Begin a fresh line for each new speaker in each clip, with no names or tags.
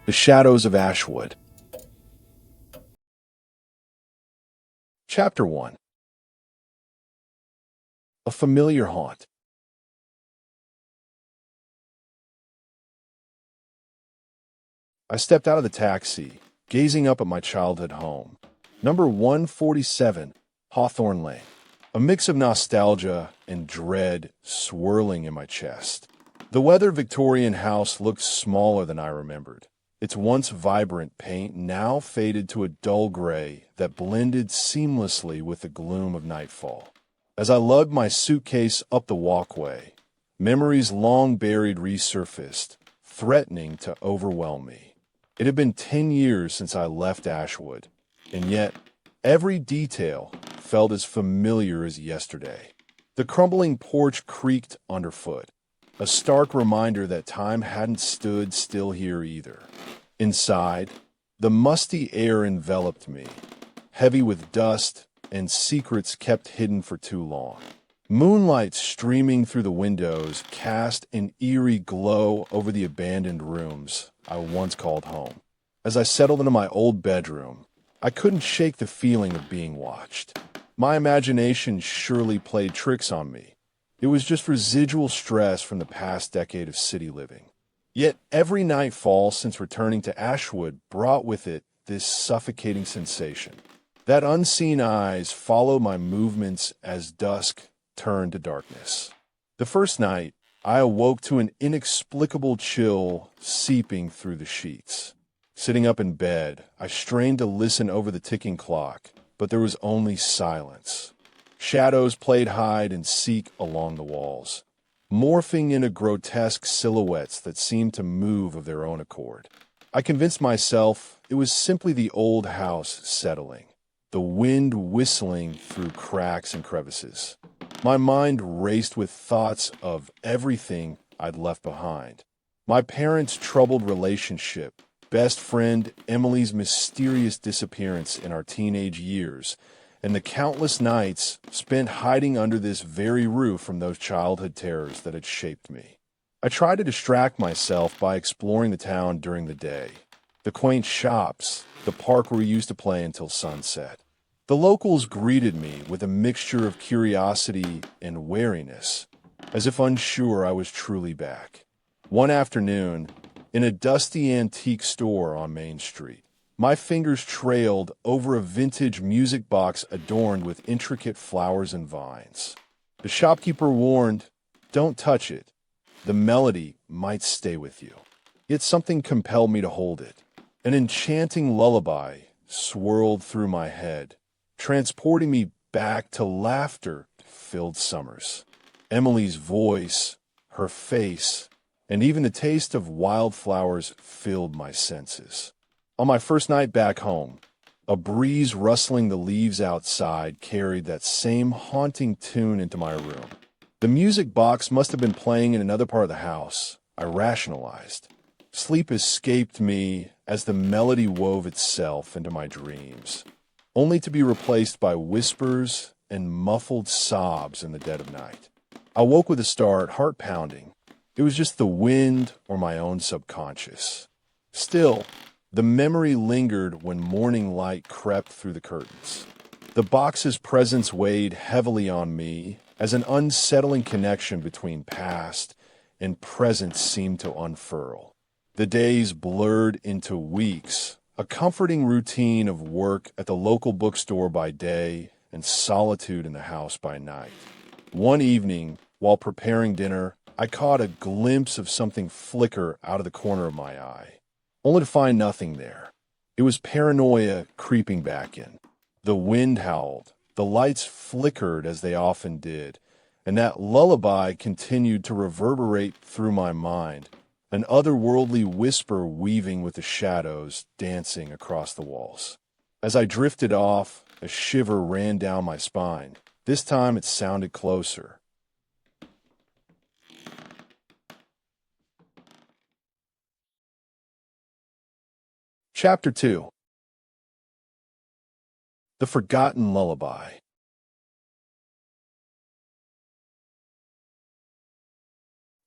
The Shadows of Ashwood. Chapter 1. A familiar haunt. I stepped out of the taxi, gazing up at my childhood home. Number 147, Hawthorne Lane. A mix of nostalgia and dread swirling in my chest. The weathered Victorian house looked smaller than I remembered. Its once vibrant paint now faded to a dull gray that blended seamlessly with the gloom of nightfall. As I lugged my suitcase up the walkway, memories long buried resurfaced, threatening to overwhelm me. It had been 10 years since I left Ashwood, and yet every detail felt as familiar as yesterday. The crumbling porch creaked underfoot, a stark reminder that time hadn't stood still here either. Inside, the musty air enveloped me, heavy with dust and secrets kept hidden for too long. Moonlight streaming through the windows cast an eerie glow over the abandoned rooms I once called home. As I settled into my old bedroom, I couldn't shake the feeling of being watched. My imagination surely played tricks on me. It was just residual stress from the past decade of city living. Yet every nightfall since returning to Ashwood brought with it this suffocating sensation. That unseen eyes followed my movements as dusk turned to darkness. The first night, I awoke to an inexplicable chill seeping through the sheets. Sitting up in bed, I strained to listen over the ticking clock, but there was only silence. Shadows played hide and seek along the walls, morphing into grotesque silhouettes that seemed to move of their own accord. I convinced myself it was simply the old house settling, the wind whistling through cracks and crevices. My mind raced with thoughts of everything I'd left behind. My parents' troubled relationship, best friend Emily's mysterious disappearance in our teenage years, and the countless nights spent hiding under this very roof from those childhood terrors that had shaped me. I tried to distract myself by exploring the town during the day. The quaint shops, the park where we used to play until sunset. The locals greeted me with a mixture of curiosity and wariness, as if unsure I was truly back. One afternoon, in a dusty antique store on Main Street, my fingers trailed over a vintage music box adorned with intricate flowers and vines. The shopkeeper warned, "Don't touch it. The melody might stay with you." Yet something compelled me to hold it. An enchanting lullaby swirled through my head, transporting me back to laughter-filled summers. Emily's voice, her face, and even the taste of wildflowers filled my senses. On my first night back home, a breeze rustling the leaves outside carried that same haunting tune into my room. The music box must have been playing in another part of the house, I rationalized. Sleep escaped me as the melody wove itself into my dreams, only to be replaced by whispers and muffled sobs in the dead of night. I woke with a start, heart pounding. It was just the wind or my own subconscious. Still, the memory lingered when morning light crept through the curtains. The box's presence weighed heavily on me as an unsettling connection between past and present seemed to unfurl. The days blurred into weeks, a comforting routine of work at the local bookstore by day and solitude in the house by night. One evening, while preparing dinner, I caught a glimpse of something flicker out of the corner of my eye, only to find nothing there. It was paranoia creeping back in. The wind howled, the lights flickered as they often did, and that lullaby continued to reverberate through my mind, an otherworldly whisper weaving with the shadows dancing across the walls. As I drifted off, a shiver ran down my spine. This time it sounded closer. Chapter 2. The Forgotten Lullaby.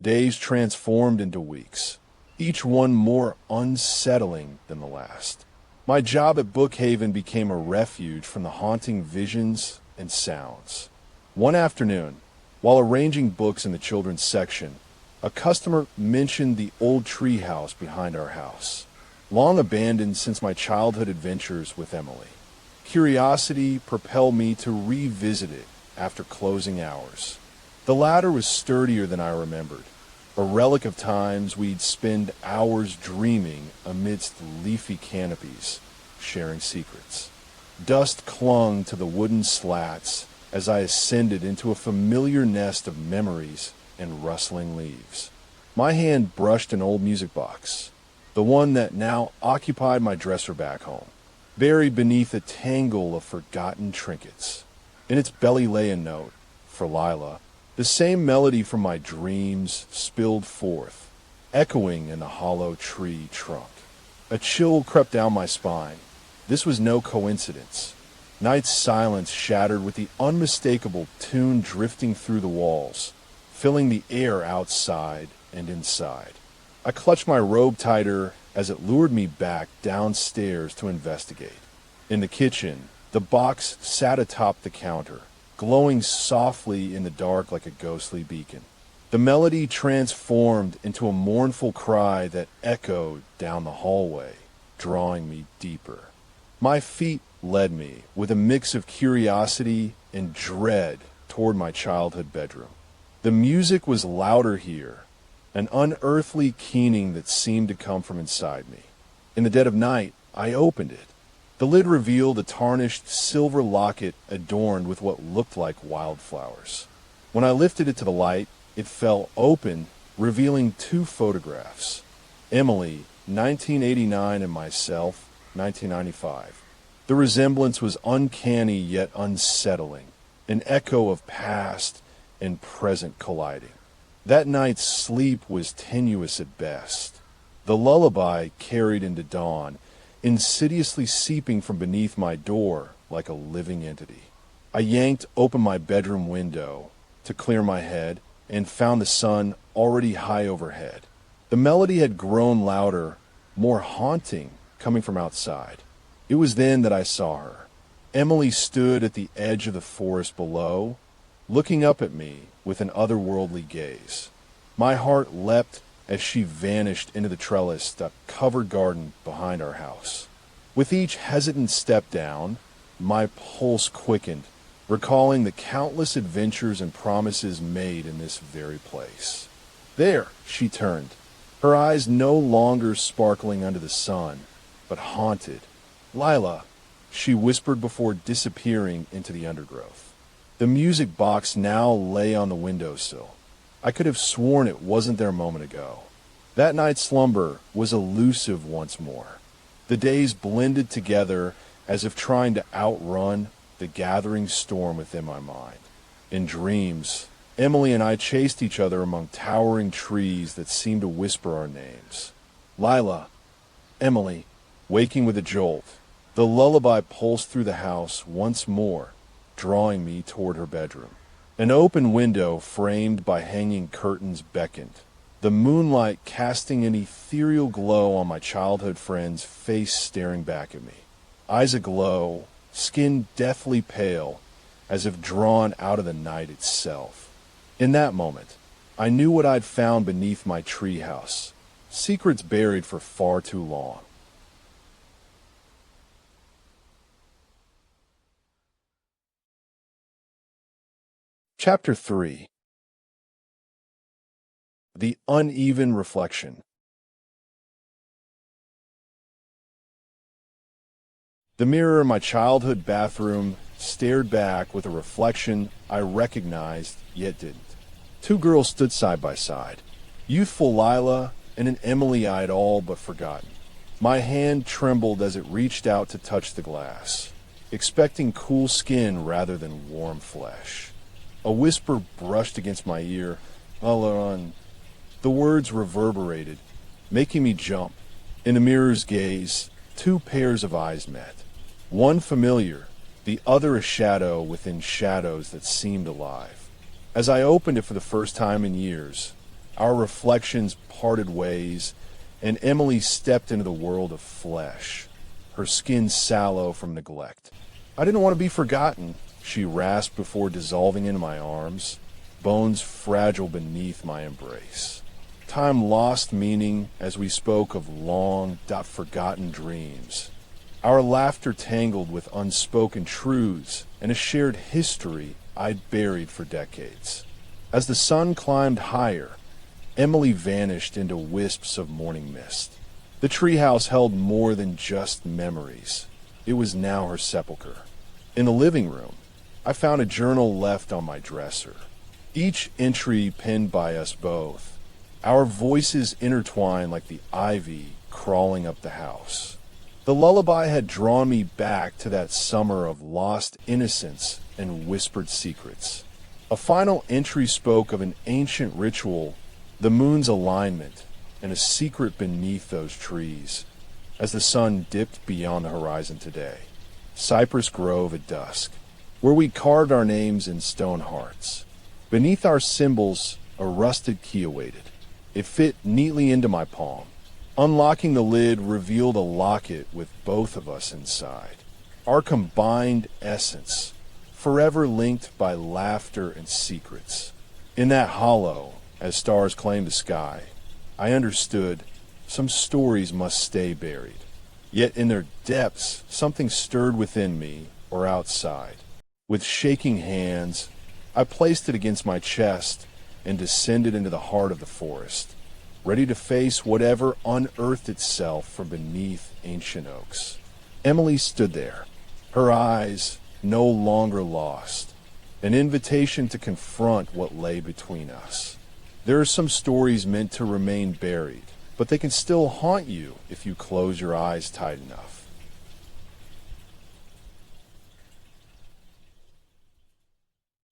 Days transformed into weeks. each one more unsettling than the last. My job at Brookhaven became a refuge from the haunting visions and sounds. One afternoon, while arranging books in the children's section, a customer mentioned the old treehouse behind our house, long abandoned since my childhood adventures with Emily. Curiosity propelled me to revisit it after closing hours. The ladder was sturdier than I remembered, a relic of times we'd spend hours dreaming amidst leafy canopies, sharing secrets. Dust clung to the wooden slats as I ascended into a familiar nest of memories and rustling leaves. My hand brushed an old music box, the one that now occupied my dresser back home, buried beneath a tangle of forgotten trinkets. In its belly lay a note, for Lila, the same melody from my dreams spilled forth, echoing in the hollow tree trunk. A chill crept down my spine. This was no coincidence. Night's silence shattered with the unmistakable tune drifting through the walls, filling the air outside and inside. I clutched my robe tighter as it lured me back downstairs to investigate. In the kitchen, the box sat atop the counter, glowing softly in the dark like a ghostly beacon. The melody transformed into a mournful cry that echoed down the hallway, drawing me deeper. My feet led me, with a mix of curiosity and dread, toward my childhood bedroom. The music was louder here, an unearthly keening that seemed to come from inside me. In the dead of night, I opened it. The lid revealed a tarnished silver locket adorned with what looked like wildflowers. When I lifted it to the light, it fell open, revealing two photographs. Emily, 1989, and myself, 1995. The resemblance was uncanny yet unsettling, an echo of past and present colliding. That night's sleep was tenuous at best. The lullaby carried into dawn, insidiously seeping from beneath my door like a living entity. I yanked open my bedroom window to clear my head and found the sun already high overhead. The melody had grown louder, more haunting, coming from outside. It was then that I saw her. Emily stood at the edge of the forest below, looking up at me with an otherworldly gaze. My heart leapt as she vanished into the trellis-covered garden behind our house. With each hesitant step down, my pulse quickened, recalling the countless adventures and promises made in this very place. There, she turned, her eyes no longer sparkling under the sun, but haunted. "Lila," she whispered before disappearing into the undergrowth. The music box now lay on the windowsill. I could have sworn it wasn't there a moment ago. That night's slumber was elusive once more. The days blended together as if trying to outrun the gathering storm within my mind. In dreams, Emily and I chased each other among towering trees that seemed to whisper our names. Lila, Emily, waking with a jolt. The lullaby pulsed through the house once more, drawing me toward her bedroom. An open window framed by hanging curtains beckoned, the moonlight casting an ethereal glow on my childhood friend's face staring back at me. Eyes aglow, skin deathly pale, as if drawn out of the night itself. In that moment, I knew what I'd found beneath my treehouse, secrets buried for far too long. Chapter 3. The Uneven Reflection. The mirror in my childhood bathroom stared back with a reflection I recognized yet didn't. Two girls stood side by side, youthful Lila and an Emily I'd all but forgotten. My hand trembled as it reached out to touch the glass, expecting cool skin rather than warm flesh. A whisper brushed against my ear, "Alaron." The words reverberated, making me jump. In the mirror's gaze, two pairs of eyes met. One familiar, the other a shadow within shadows that seemed alive. As I opened it for the first time in years, our reflections parted ways, and Emily stepped into the world of flesh, her skin sallow from neglect. I didn't want to be forgotten, she rasped before dissolving into my arms, bones fragile beneath my embrace. Time lost meaning as we spoke of long, forgotten dreams. Our laughter tangled with unspoken truths and a shared history I'd buried for decades. As the sun climbed higher, Emily vanished into wisps of morning mist. The treehouse held more than just memories. It was now her sepulcher. In the living room, I found a journal left on my dresser, each entry penned by us both, our voices intertwined like the ivy crawling up the house. The lullaby had drawn me back to that summer of lost innocence and whispered secrets. A final entry spoke of an ancient ritual, the moon's alignment, and a secret beneath those trees. As the sun dipped beyond the horizon today, Cypress Grove at dusk, where we carved our names in stone hearts. Beneath our symbols, a rusted key awaited. It fit neatly into my palm. Unlocking the lid revealed a locket with both of us inside. Our combined essence, forever linked by laughter and secrets. In that hollow, as stars claimed the sky, I understood some stories must stay buried. Yet in their depths, something stirred within me or outside. With shaking hands, I placed it against my chest and descended into the heart of the forest, ready to face whatever unearthed itself from beneath ancient oaks. Emily stood there, her eyes no longer lost, an invitation to confront what lay between us. There are some stories meant to remain buried, but they can still haunt you if you close your eyes tight enough.